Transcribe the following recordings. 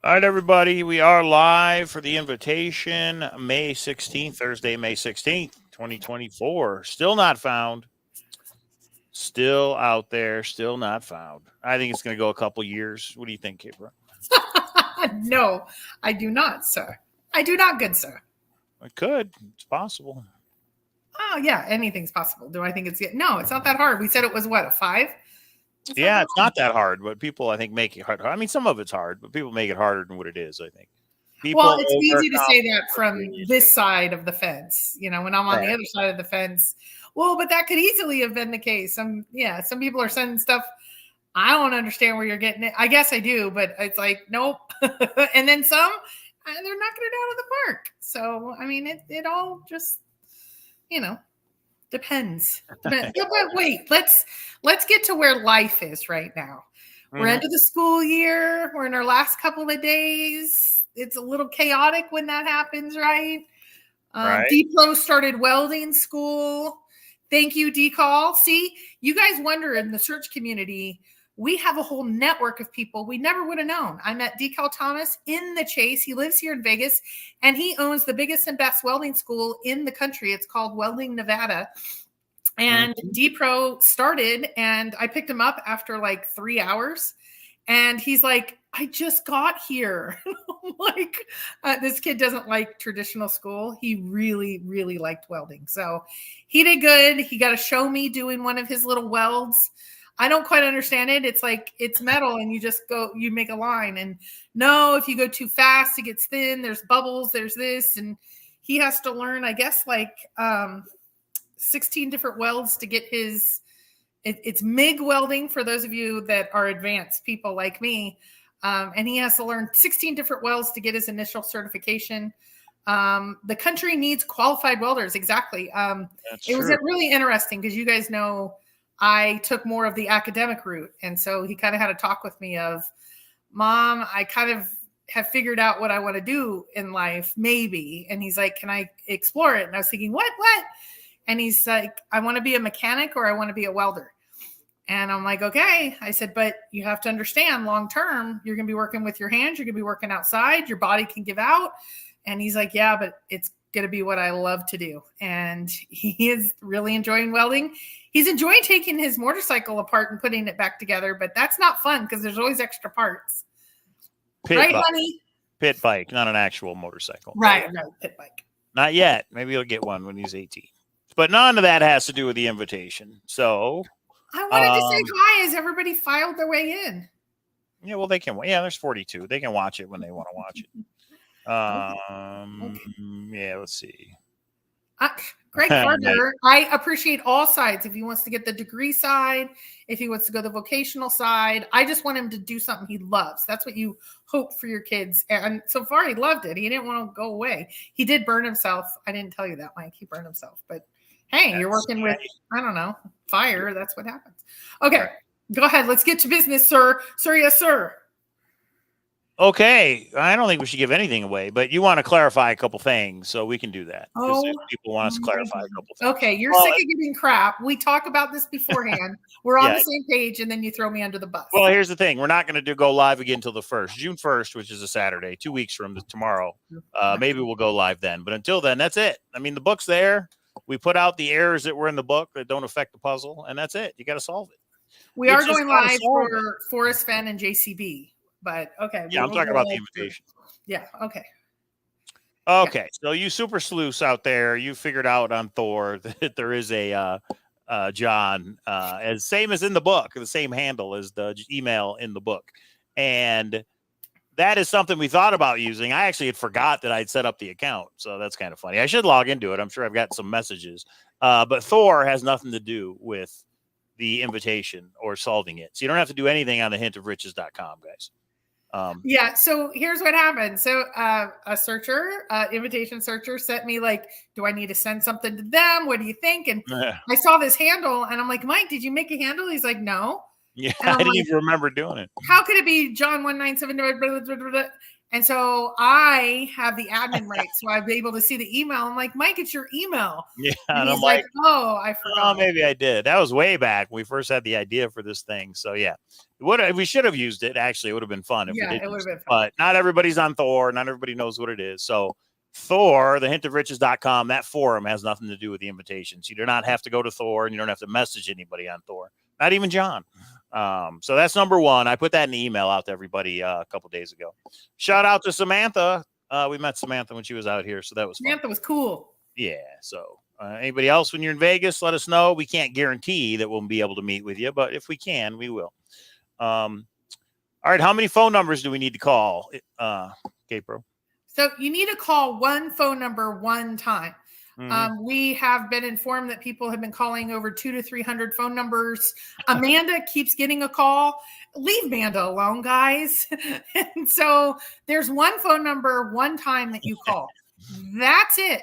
All right, everybody. We are live for the invitation, May 16th, Thursday, May 16th, 2024. Still not found. Still out there. Still not found. I think it's going to go a couple years. What do you think, Kipra? No, I do not, sir. I do not, good sir. It could. It's possible. Oh, yeah, anything's possible. Do I think it's no, it's not that hard. We said it was what, a 5? Yeah, it's not that hard, but people, I think, make it hard. I mean, some of it's hard, but people make it harder than what it is, I think. People well, it's easy to say that from this side of the fence. You know, when I'm on the other side of the fence, well, but that could easily have been the case. Some people are sending stuff. I don't understand where you're getting it. I guess I do, but it's like, nope. And then some, they're knocking it out of the park. So, I mean, it all just, depends. But wait, let's get to where life is right now. Mm-hmm. We're into the school year. We're in our last couple of days. It's a little chaotic when that happens, right? Right. D-Pro started welding school. Thank you, D-Call. See, you guys wonder in the search community, we have a whole network of people we never would have known. I met D-Cal Thomas in the Chase. He lives here in Vegas, and he owns the biggest and best welding school in the country. It's called Welding, Nevada. And D-Pro started, and I picked him up after like 3 hours. And he's like, I just got here. Like, this kid doesn't like traditional school. He really, really liked welding. So he did good. He got to show me doing one of his little welds. I don't quite understand it. It's like, it's metal and you make a line. And no, if you go too fast, it gets thin. There's bubbles, there's this. And he has to learn, I guess, like 16 different welds to get his, it's MIG welding for those of you that are advanced people like me. And he has to learn 16 different welds to get his initial certification. The country needs qualified welders. Exactly. It was really interesting because you guys know, I took more of the academic route. And so he kind of had a talk with me of, Mom, I kind of have figured out what I want to do in life, maybe. And he's like, can I explore it? And I was thinking, what? And he's like, I want to be a mechanic or I want to be a welder. And I'm like, okay. I said, but you have to understand long-term, you're going to be working with your hands. You're going to be working outside. Your body can give out. And he's like, yeah, but it's going to be what I love to do. And he is really enjoying welding. He's enjoying taking his motorcycle apart and putting it back together, but that's not fun because there's always extra parts. Right, honey? Pit bike, not an actual motorcycle. Right, pit bike. Not yet. Maybe he'll get one when he's 18. But none of that has to do with the invitation. So I wanted to say hi as everybody filed their way in. Yeah, well, they can. Yeah, there's 42. They can watch it when they want to watch it. Okay. Yeah, let's see. Greg Gardner, I appreciate all sides. If he wants to get the degree side, if he wants to go the vocational side, I just want him to do something he loves. That's what you hope for your kids. And so far, he loved it. He didn't want to go away. He did burn himself. I didn't tell you that, Mike. He burned himself. But hey, you're working with, I don't know, fire. That's what happens. Okay, go ahead. Let's get to business, sir. Sir, yes, sir. Okay, I don't think we should give anything away, but you want to clarify a couple things, so we can do that. Oh, people want us to clarify a couple things. Okay, you're sick of giving crap. We talk about this beforehand. We're on the same page, and then you throw me under the bus. Well, here's the thing: we're not going to go live again until the 1st, June 1st, which is a Saturday, 2 weeks from tomorrow. Maybe we'll go live then, but until then, that's it. I mean, the book's there. We put out the errors that were in the book that don't affect the puzzle, and that's it. You got to solve it. We are going live for Forrest Fenn and JCB. But okay. Yeah, I'm talking about the invitation. Yeah. Okay. Okay. Yeah. So you super sleuths out there, you figured out on Thor that there is a Jon, as same as in the book, the same handle as the email in the book. And that is something we thought about using. I actually had forgot that I'd set up the account. So that's kind of funny. I should log into it. I'm sure I've got some messages. But Thor has nothing to do with the invitation or solving it. So you don't have to do anything on the hintofriches.com, guys. Yeah. So here's what happened. So a searcher, invitation searcher sent me like, do I need to send something to them? What do you think? And I saw this handle and I'm like, Mike, did you make a handle? He's like, no. Yeah. I didn't even remember doing it. How could it be Jon 197? And so I have the admin rights, so I'd be able to see the email. I'm like, Mike, it's your email. Yeah, And and he's I'm like, like, oh, I oh, forgot. maybe I did. That was way back when we first had the idea for this thing. So yeah, we should have used it. Actually, it would have been fun if we Yeah, did. it would have been fun. But not everybody's on Thor. Not everybody knows what it is. So Thor, thehintofriches.com, that forum has nothing to do with the invitations. You do not have to go to Thor, and you don't have to message anybody on Thor. Not even John. So that's number one. I put that in the email out to everybody a couple days ago. Shout out to Samantha. We met Samantha when she was out here, so that was fun. Samantha was cool. Yeah. So anybody else, when you're in Vegas, let us know. We can't guarantee that we'll be able to meet with you, but if we can, we will. All right. How many phone numbers do we need to call? K-Pro. So you need to call one phone number one time. We have been informed that people have been calling over 200 to 300 phone numbers. Amanda keeps getting a call. Leave Amanda alone, guys. And so there's one phone number, one time that you call. That's it.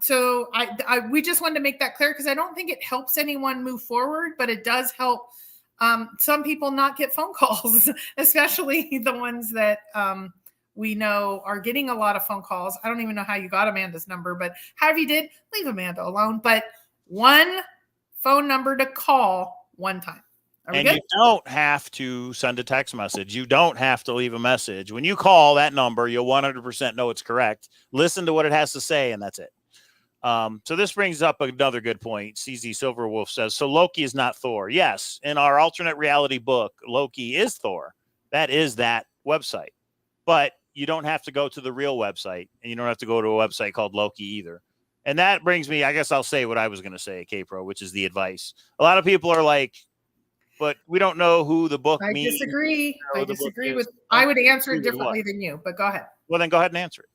So we just wanted to make that clear because I don't think it helps anyone move forward, but it does help some people not get phone calls, especially the ones that we know are getting a lot of phone calls. I don't even know how you got Amanda's number, but however you did, leave Amanda alone. But one phone number to call one time. And you don't have to send a text message. You don't have to leave a message. When you call that number, you'll 100% know it's correct. Listen to what it has to say, and that's it. So this brings up another good point. CZ Silverwolf says, so Loki is not Thor. Yes, in our alternate reality book, Loki is Thor. That is that website. But you don't have to go to the real website, and you don't have to go to a website called Loki either. And that brings me, I guess I'll say what I was going to say, K-Pro, which is the advice. A lot of people are like, but we don't know who the book means. I disagree. I would answer it differently than you, but go ahead. Well, then go ahead and answer it.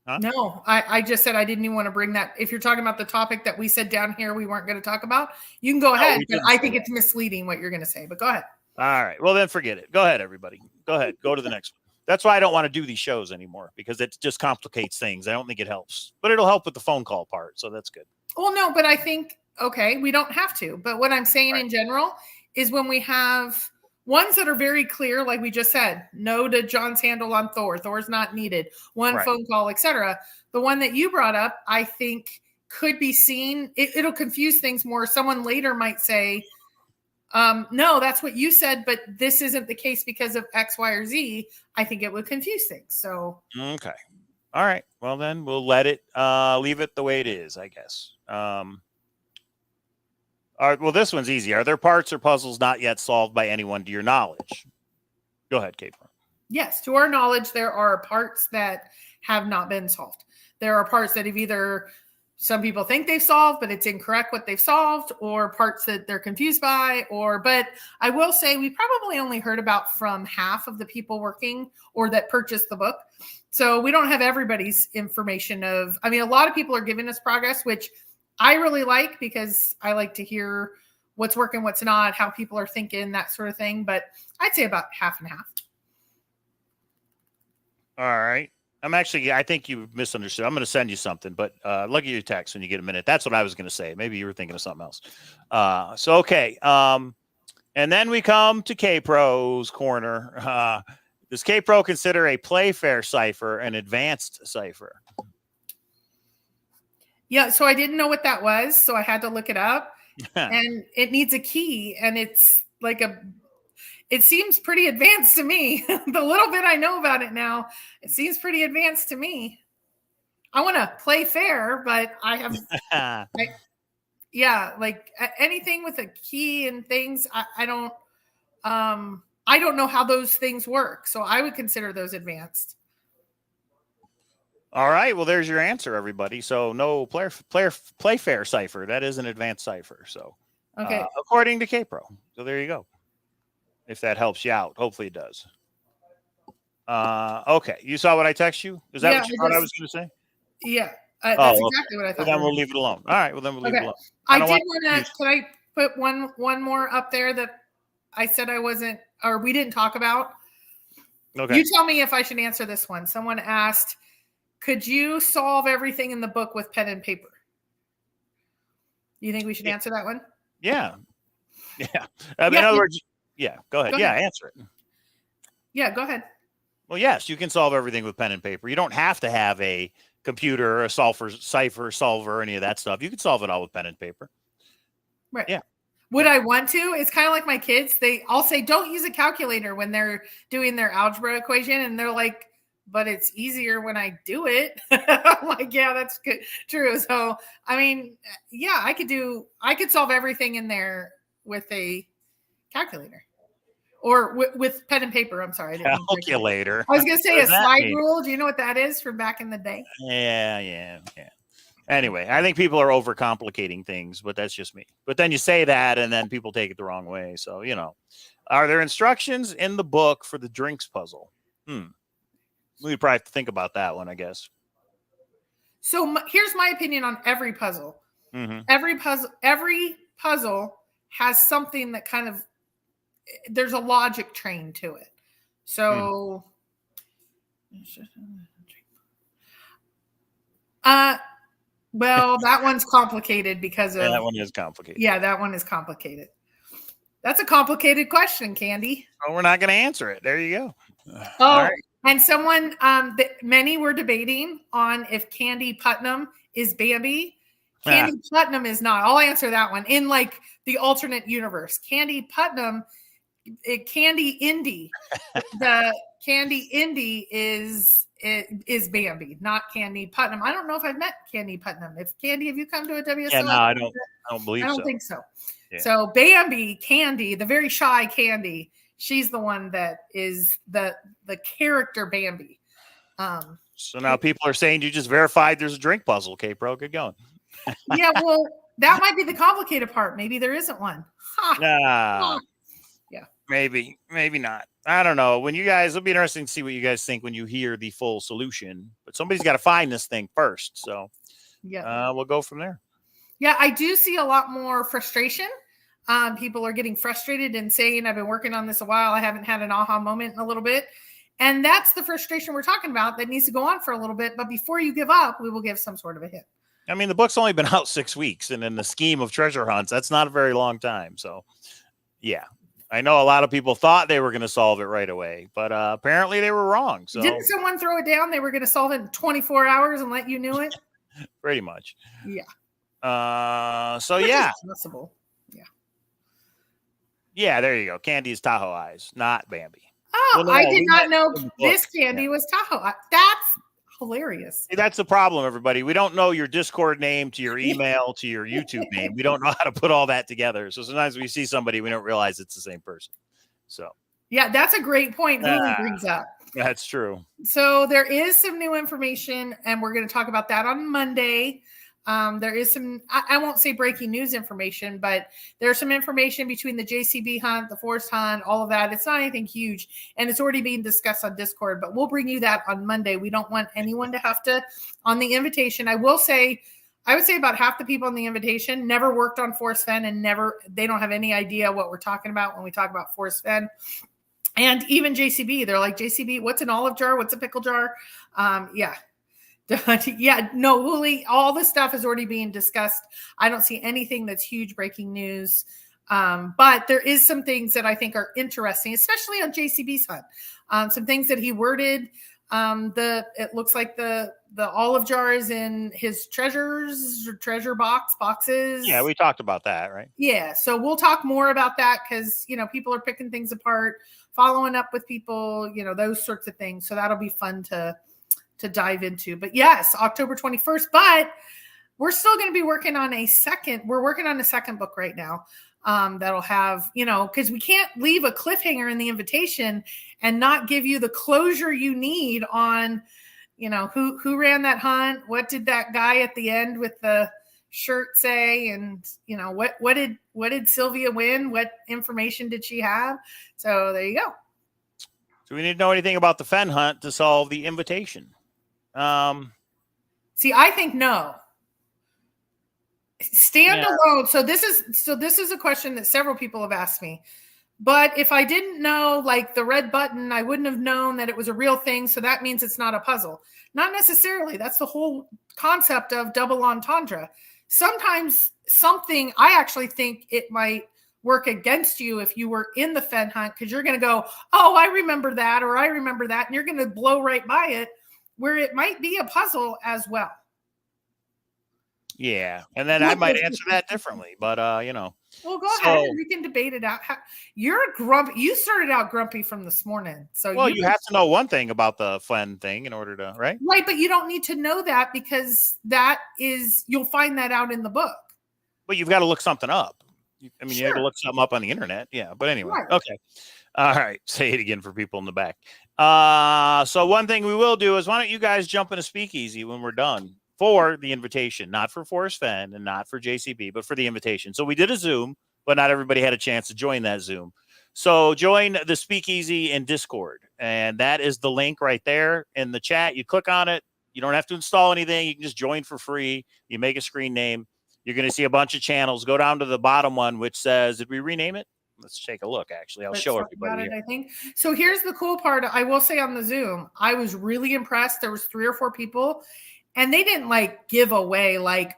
Huh? No, I just said I didn't even want to bring that. If you're talking about the topic that we said down here we weren't going to talk about, you can go ahead. But I think it's misleading what you're going to say, but go ahead. All right. Well, then forget it. Go ahead, everybody. Go ahead. Go to the next one. That's why I don't want to do these shows anymore, because it just complicates things. I don't think it helps, but it'll help with the phone call part. So that's good. Well, no, but I think, okay, we don't have to. But what I'm saying in general is when we have ones that are very clear, like we just said, no to John's handle on Thor. Thor's not needed. One phone call, etc. The one that you brought up, I think could be seen. It'll confuse things more. Someone later might say, no, that's what you said, but this isn't the case because of X, Y, or Z. I think it would confuse things. So, okay. All right. Well, then we'll let it, leave it the way it is, I guess. All right. Well, this one's easy. Are there parts or puzzles not yet solved by anyone to your knowledge? Go ahead, Kate. Yes. To our knowledge, there are parts that have not been solved. There are parts that have either some people think they've solved, but it's incorrect what they've solved, or parts that they're confused by, but I will say we probably only heard about from half of the people working or that purchased the book. So we don't have everybody's information a lot of people are giving us progress, which I really like because I like to hear what's working, what's not, how people are thinking, that sort of thing. But I'd say about half and half. All right. I think you misunderstood. I'm going to send you something, but look at your text when you get a minute. That's what I was going to say. Maybe you were thinking of something else. Okay. And then we come to K-Pro's corner. Does K-Pro consider a Playfair cipher an advanced cipher? Yeah, so I didn't know what that was, so I had to look it up. And it needs a key, and it's like it seems pretty advanced to me. The little bit I know about it now, it seems pretty advanced to me. I want to play fair, but I have, like anything with a key and things. I don't know how those things work, so I would consider those advanced. All right. Well, there's your answer, everybody. So no Playfair cipher. That is an advanced cipher. So okay, according to K-Pro. So there you go. If that helps you out, hopefully it does. Okay. You saw what I text you? Is that what you thought I was going to say? Yeah. That's exactly what I thought. Well, then we'll leave it alone. All right. Well, then we'll leave it alone. I did want to, can I put one more up there that I said I wasn't, or we didn't talk about? Okay. You tell me if I should answer this one. Someone asked, could you solve everything in the book with pen and paper? Do you think we should answer that one? Yeah. Yeah. In other words, yeah, go ahead. Yeah, answer it. Yeah, go ahead. Well, yes, you can solve everything with pen and paper. You don't have to have a computer, a cipher solver, any of that stuff. You can solve it all with pen and paper. Right. Yeah. Would I want to? It's kind of like my kids. I'll say, don't use a calculator when they're doing their algebra equation. And they're like, but it's easier when I do it. I'm like, yeah, that's good. True. So, I mean, yeah, I could solve everything in there with a calculator or with pen and paper. I'm sorry. Calculator. I was going to say a slide rule. Do you know what that is from back in the day? Yeah. Anyway, I think people are overcomplicating things, but that's just me. But then you say that and then people take it the wrong way. So, are there instructions in the book for the drinks puzzle? We probably have to think about that one, I guess. So here's my opinion on every puzzle. Mm-hmm. Every puzzle has something that kind of, there's a logic train to it. So, well, that one's complicated because of that one is complicated. Yeah, that one is complicated. That's a complicated question, Candy. Well, we're not going to answer it. There you go. Oh, all right. And someone, many were debating on if Candy Putnam is Bambi. Candy Putnam is not. I'll answer that one. In like the alternate universe, Candy Putnam, Candy Indy, the Candy Indy is Bambi, not Candy Putnam. I don't know if I've met Candy Putnam. If Candy, have you come to a WSO? Yeah, no, I don't believe so. I don't think so. Yeah. So Bambi, Candy, the very shy Candy, she's the one that is the character Bambi. So now people are saying you just verified there's a drink puzzle. Okay, bro, good going. Yeah, well, that might be the complicated part. Maybe there isn't one. Yeah, maybe not. I don't know. When you guys, it'll be interesting to see what you guys think when you hear the full solution. But somebody's got to find this thing first. So yeah, we'll go from there. Yeah, I do see a lot more frustration. People are getting frustrated and saying, I've been working on this a while. I haven't had an aha moment in a little bit. And that's the frustration we're talking about that needs to go on for a little bit. But before you give up, we will give some sort of a hint. I mean, the book's only been out 6 weeks. And in the scheme of treasure hunts, that's not a very long time. So, yeah, I know a lot of people thought they were going to solve it right away. But apparently they were wrong. So didn't someone throw it down? They were going to solve it in 24 hours and let you know it? Pretty much. Yeah. So, yeah. Possible. Yeah, there you go. Candy is Tahoe Eyes, not Bambi. Oh, well, no, I did not know this Candy was Tahoe. That's hilarious. See, that's the problem, everybody. We don't know your Discord name to your email to your YouTube name. We don't know how to put all that together. So sometimes we see somebody, we don't realize it's the same person. So yeah, that's a great point Huli brings up. That's true. So there is some new information, and we're going to talk about that on Monday. There is some, I won't say breaking news information, but there's some information between the JCB hunt, the Forest hunt, all of that. It's not anything huge, and it's already being discussed on Discord, but we'll bring you that on Monday. We don't want anyone to have to, on the invitation. I would say about half the people on the invitation never worked on Forrest Fenn and they don't have any idea what we're talking about when we talk about Forrest Fenn. And even JCB, they're like, JCB, what's an olive jar? What's a pickle jar? Yeah. Yeah, no, Huli, all the stuff is already being discussed. I don't see anything that's huge breaking news. But there is some things that I think are interesting, especially on JCB's hunt. Some things that he worded. It looks like the olive jars in his treasure boxes. Yeah, we talked about that, right? Yeah, so we'll talk more about that because people are picking things apart, following up with people, those sorts of things. So that'll be fun to dive into. But yes, October 21st, but we're still going to be working on a second book right now. That'll have, because we can't leave a cliffhanger in the invitation and not give you the closure you need on, who ran that hunt, what did that guy at the end with the shirt say, and what did Sylvia win? What information did she have? So there you go. So we need to know anything about the Fenn hunt to solve the invitation. See, I think no. Standalone. So this is a question that several people have asked me. But if I didn't know, like the red button, I wouldn't have known that it was a real thing. So that means it's not a puzzle. Not necessarily. That's the whole concept of double entendre. Sometimes I actually think it might work against you if you were in the Fenn hunt, because you're going to go, oh, I remember that, or I remember that, and you're going to blow right by it, where it might be a puzzle as well. Yeah, and then I might answer that differently, but Well, go ahead. We can debate it out. You're grumpy. You started out grumpy from this morning, so you have to know one thing about the Fenn thing in order to, right? Right, but you don't need to know that, because you'll find that out in the book. But you've got to look something up. You have to look something up on the internet. Yeah, but anyway, right. Okay. All right, say it again for people in the back. So one thing we will do is, why don't you guys jump in a speakeasy when we're done? For the invitation, not for Forrest Fenn and not for JCB, but for the invitation. So we did a Zoom, but not everybody had a chance to join that Zoom. So join the speakeasy in Discord, and that is the link right there in the chat. You click on it. You don't have to install anything. You can just join for free. You make a screen name. You're going to see a bunch of channels. Go down to the bottom one, which says, did we rename it? Let's take a look. Actually, I'll show everybody. I think so. Here's the cool part. I will say on the Zoom, I was really impressed. There was 3 or 4 people. And they didn't give away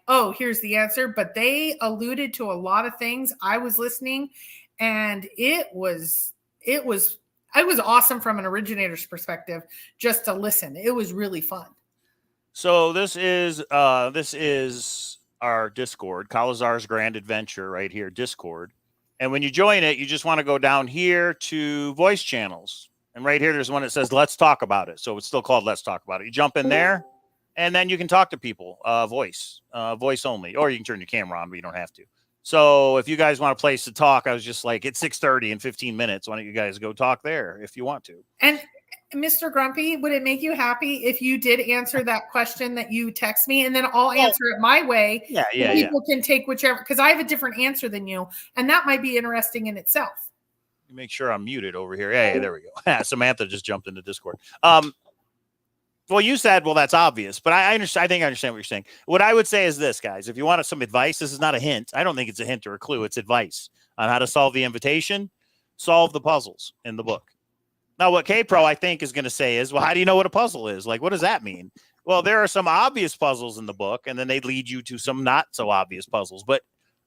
oh, here's the answer, but they alluded to a lot of things. I was listening, and it was awesome from an originator's perspective just to listen. It was really fun. So this is our Discord, Cowlazars Grand Adventure right here, Discord. And when you join it, you just want to go down here to voice channels. And right here, there's one that says, let's talk about it. So it's still called Let's Talk About It. You jump in there. And then you can talk to people, voice only, or you can turn your camera on, but you don't have to. So if you guys want a place to talk, I was just like, it's 6:30 in 15 minutes. Why don't you guys go talk there if you want to? And Mr. Grumpy, would it make you happy if you did answer that question that you text me, and then I'll answer it my way? Yeah. People can take whichever, because I have a different answer than you, and that might be interesting in itself. Make sure I'm muted over here. Hey, there we go. Samantha just jumped into Discord. Well, you said, well, that's obvious, but I understand. I think I understand what you're saying. What I would say is this, guys, if you want some advice, this is not a hint. I don't think it's a hint or a clue. It's advice on how to solve the invitation, solve the puzzles in the book. Now, what K-Pro, I think, is going to say is, well, how do you know what a puzzle is? What does that mean? Well, there are some obvious puzzles in the book, and then they lead you to some not so obvious puzzles. But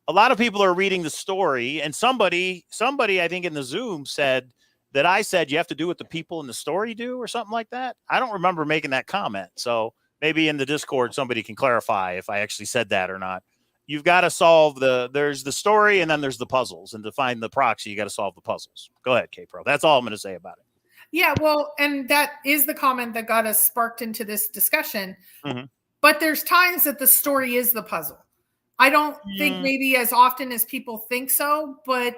a lot of people are reading the story, and somebody, I think in the Zoom said, that I said you have to do what the people in the story do or something like that. I don't remember making that comment. So maybe in the Discord, somebody can clarify if I actually said that or not. You've got to solve there's the story, and then there's the puzzles, and to find the proxy, you got to solve the puzzles. Go ahead, K-Pro. That's all I'm going to say about it. Yeah, well, and that is the comment that got us sparked into this discussion. Mm-hmm. But there's times that the story is the puzzle. I don't think maybe as often as people think so, but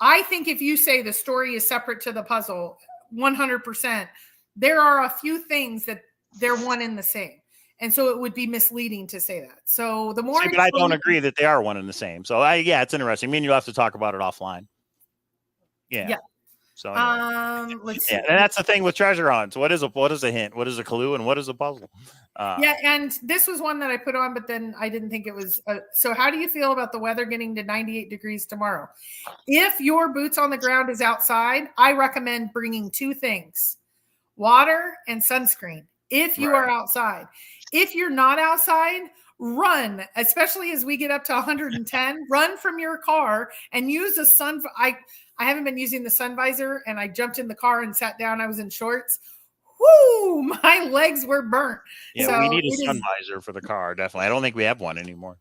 I think if you say the story is separate to the puzzle, 100%, there are a few things that they're one and the same. And so it would be misleading to say that. So the more... but I don't agree that they are one and the same. So it's interesting. I mean, you'll have to talk about it offline. Yeah. So anyway. Let's see. And that's the thing with treasure hunts. What is a hint? What is a clue? And what is a puzzle? And this was one that I put on, but then I didn't think it was. So how do you feel about the weather getting to 98 degrees tomorrow? If your boots on the ground is outside, I recommend bringing 2 things: water and sunscreen. If you are outside. If you're not outside, run, especially as we get up to 110, run from your car and use a sun. I haven't been using the sun visor, and I jumped in the car and sat down. I was in shorts. Whoo, my legs were burnt. Yeah, so we need a sun visor for the car, definitely. I don't think we have one anymore.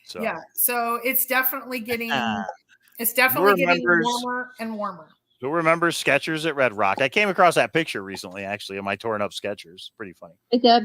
So so it's definitely getting warmer and warmer. Who remembers Skechers at Red Rock? I came across that picture recently, actually, of my torn up Skechers. Pretty funny. I did.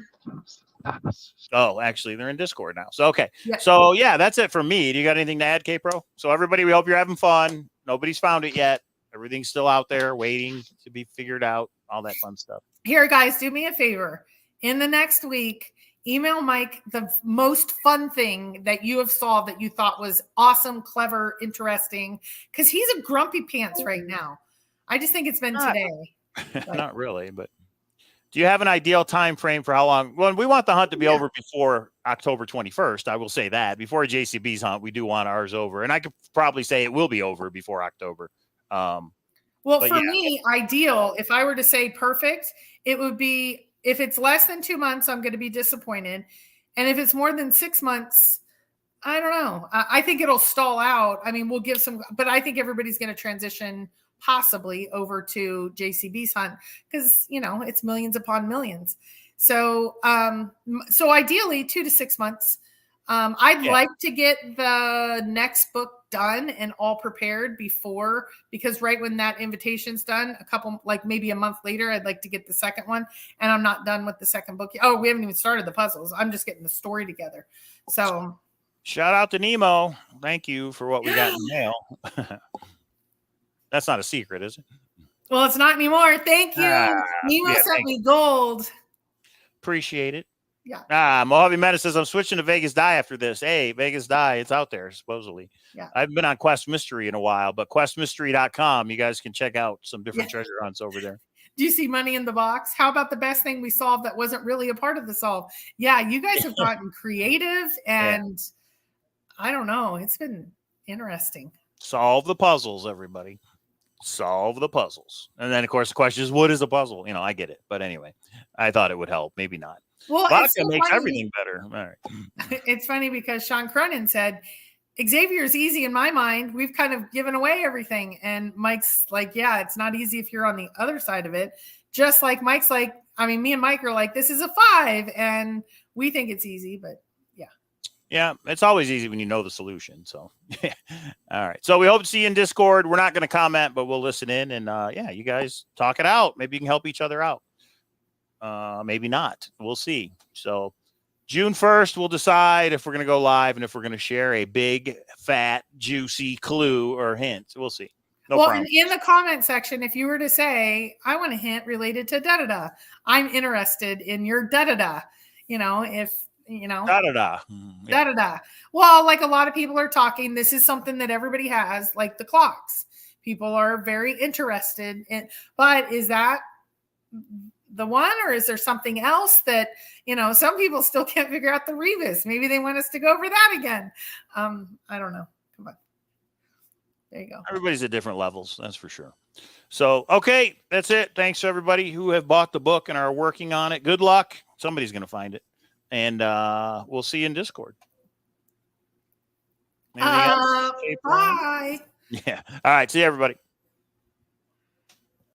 Oh, actually, they're in Discord now. So okay. Yeah. So that's it for me. Do you got anything to add, K-Pro? So everybody, we hope you're having fun. Nobody's found it yet. Everything's still out there waiting to be figured out. All that fun stuff. Here, guys, do me a favor. In the next week, email Mike the most fun thing that you have solved that you thought was awesome, clever, interesting, because he's a grumpy pants right now. I just think it's been today. Not really, but do you have an ideal time frame for how long? Well, we want the hunt to be over before October 21st. I will say that. Before JCB's hunt, we do want ours over. And I could probably say it will be over before October. Well, for me, ideal, if I were to say perfect, it would be, if it's less than 2 months, I'm going to be disappointed. And if it's more than 6 months, I don't know. I think it'll stall out. I mean, we'll give some, but I think everybody's going to transition possibly over to JCB's hunt because, you know, it's millions upon millions. So, so ideally 2 to 6 months. I'd like to get the next book done and all prepared before, because right when that invitation's done, a couple, like maybe a month later, I'd like to get the second one, and I'm not done with the second book yet. Oh, we haven't even started the puzzles. I'm just getting the story together. So shout out to Nemo. Thank you for what we got in mail. That's not a secret, is it? Well, it's not anymore. Thank you. Nemo sent me gold. Appreciate it. Yeah. Mojave Menace says, I'm switching to Vegas Die after this. Hey, Vegas Die, it's out there, supposedly. Yeah. I haven't been on Quest Mystery in a while, but questmystery.com, you guys can check out some different treasure hunts over there. Do you see Money in the Box? How about the best thing we solved that wasn't really a part of the solve? Yeah, you guys have gotten creative, and I don't know. It's been interesting. Solve the puzzles, everybody. Solve the puzzles. And then, of course, the question is, what is a puzzle? You know, I get it. But anyway, I thought it would help. Maybe not. Well, vodka makes everything better. All right. It's funny because Sean Cronin said, Xavier's easy in my mind. We've kind of given away everything. And Mike's like, yeah, it's not easy if you're on the other side of it. Just like Mike's like, I mean, me and Mike are like, this is a 5. And we think it's easy, but yeah, it's always easy when you know the solution. So, all right. So we hope to see you in Discord. We're not going to comment, but we'll listen in. And yeah, you guys talk it out. Maybe you can help each other out. Maybe not. We'll see. So June 1st, we'll decide if we're going to go live and if we're going to share a big, fat, juicy clue or hint. We'll see. No well, problem. In the comment section, if you were to say, I want a hint related to da-da-da, I'm interested in your da-da-da, you know, if, you know, da-da-da. Da-da-da. Well, like a lot of people are talking, this is something that everybody has, like the clocks. People are very interested in, but is that the one, or is there something else that, you know, some people still can't figure out the Revis? Maybe they want us to go over that again. I don't know. Come on. There you go. Everybody's at different levels. That's for sure. So, okay, that's it. Thanks to everybody who have bought the book and are working on it. Good luck. Somebody's going to find it. And we'll see you in Discord. Bye. Yeah. All right. See you, everybody.